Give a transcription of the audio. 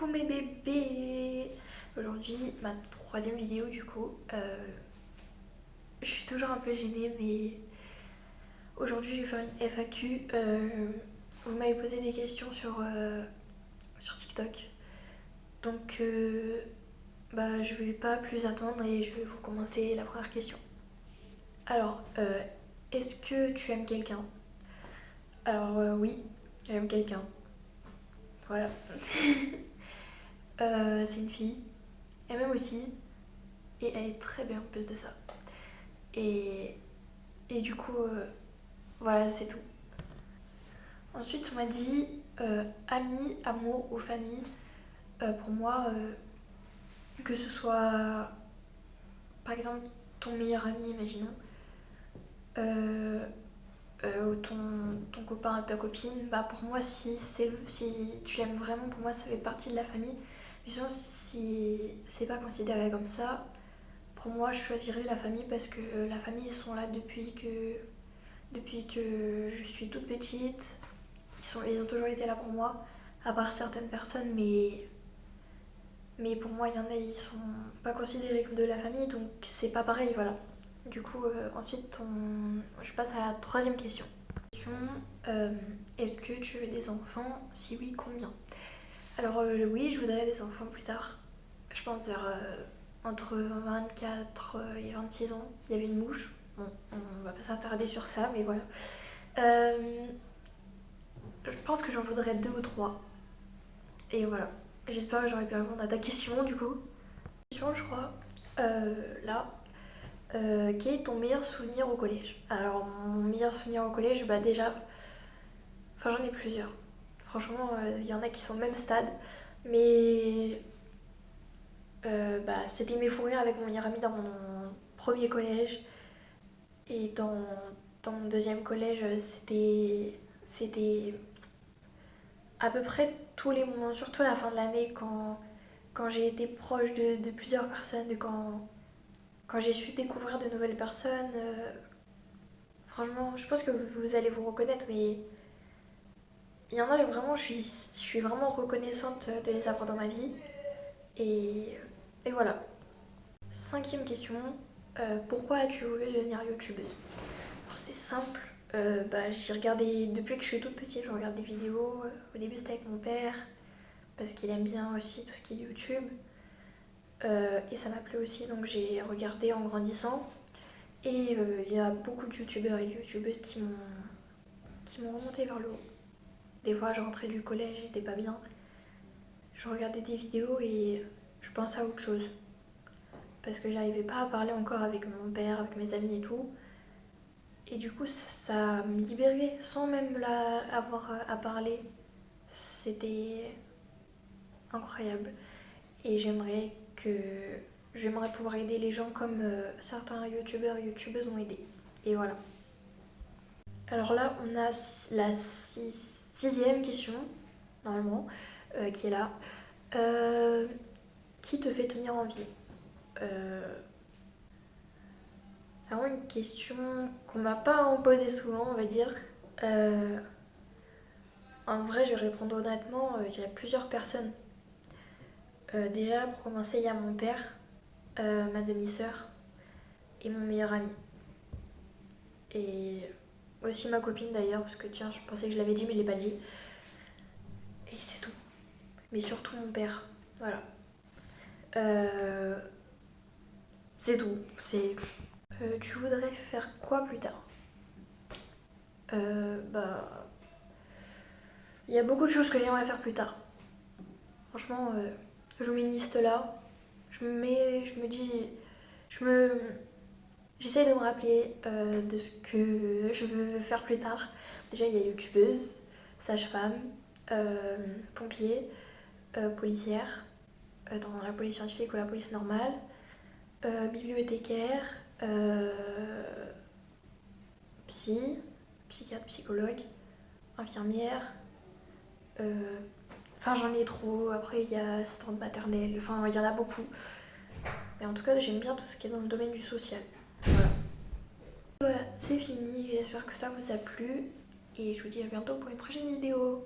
Coucou mes bébés. Aujourd'hui, ma troisième vidéo du coup. Je suis toujours un peu gênée mais aujourd'hui je vais faire une FAQ. Vous m'avez posé des questions sur TikTok. Donc je vais pas plus attendre et je vais vous commencer la première question. Alors, est-ce que tu aimes quelqu'un? Alors oui, j'aime quelqu'un. Voilà. C'est une fille. Elle m'aime aussi. Et elle est très bien en plus de ça. Et, et du coup, voilà, c'est tout. Ensuite, on m'a dit amis, amour ou famille. Pour moi, que ce soit par exemple ton meilleur ami, imaginons, euh, ou ton copain, ta copine, bah pour moi, si tu l'aimes vraiment, pour moi, ça fait partie de la famille. Mais sinon, si c'est pas considéré comme ça, pour moi, je choisirais la famille parce que la famille, ils sont là depuis que je suis toute petite. Ils ont toujours été là pour moi, à part certaines personnes, mais pour moi, il y en a, ils sont pas considérés comme de la famille, donc c'est pas pareil, voilà. Du coup, ensuite, je passe à la troisième question. Est-ce que tu veux des enfants? Si oui, combien? Alors oui, je voudrais des enfants plus tard. Je pense vers entre 24 et 26 ans. Il y avait une mouche. Bon, on va pas s'attarder sur ça, mais voilà. Euh, je pense que j'en voudrais deux ou trois. Et voilà. J'espère que j'aurais pu répondre à ta question du coup. Question, je crois. Là. Quel est ton meilleur souvenir au collège? Alors, mon meilleur souvenir au collège, bah déjà. Enfin, j'en ai plusieurs. Franchement, il y en a qui sont au même stade. Mais c'était mes fous rires avec mon meilleur ami dans mon premier collège. Et dans mon deuxième collège, c'était à peu près tous les moments, surtout à la fin de l'année, quand j'ai été proche de plusieurs personnes, quand j'ai su découvrir de nouvelles personnes. Franchement, je pense que vous allez vous reconnaître, mais il y en a vraiment, je suis vraiment reconnaissante de les avoir dans ma vie. Et, et voilà. Cinquième question, pourquoi as-tu voulu devenir youtubeuse? Alors c'est simple, j'ai regardé, depuis que je suis toute petite, je regarde des vidéos. Au début c'était avec mon père, parce qu'il aime bien aussi tout ce qui est YouTube. Et ça m'a plu aussi, donc j'ai regardé en grandissant. Et il y a beaucoup de youtubeurs et de youtubeuses qui m'ont remonté vers le haut. Des fois, je rentrais du collège, j'étais pas bien. Je regardais des vidéos et je pensais à autre chose. Parce que j'arrivais pas à parler encore avec mon père, avec mes amis et tout. Et du coup, ça me libérait sans même avoir à parler. C'était incroyable. Et j'aimerais pouvoir aider les gens comme certains youtubeurs et youtubeuses m'ont aidé. Et voilà. Alors là, on a la sixième question, normalement, qui est là. Euh, qui te fait tenir en vie? Vraiment une question qu'on m'a pas posée souvent, on va dire. Euh, En vrai, je vais répondre honnêtement, il y a plusieurs personnes. Déjà, pour commencer, il y a mon père, ma demi-sœur et mon meilleur ami. Et aussi ma copine d'ailleurs, parce que tiens, je pensais que je l'avais dit, mais je l'ai pas dit. Et c'est tout. Mais surtout mon père. Voilà. Euh, c'est tout. Tu voudrais faire quoi plus tard? Bah. Il y a beaucoup de choses que j'aimerais faire plus tard. Franchement, je mets une liste là. Je me dis. Je me. J'essaie de me rappeler de ce que je veux faire plus tard. Déjà, il y a youtubeuse, sage-femme, pompier, policière, dans la police scientifique ou la police normale, bibliothécaire, psychiatre, psychologue, infirmière. Enfin, j'en ai trop. Après, il y a assistante maternelle. Enfin, il y en a beaucoup. Mais en tout cas, j'aime bien tout ce qui est dans le domaine du social. Voilà. Voilà, c'est fini. J'espère que ça vous a plu. Et je vous dis à bientôt pour une prochaine vidéo.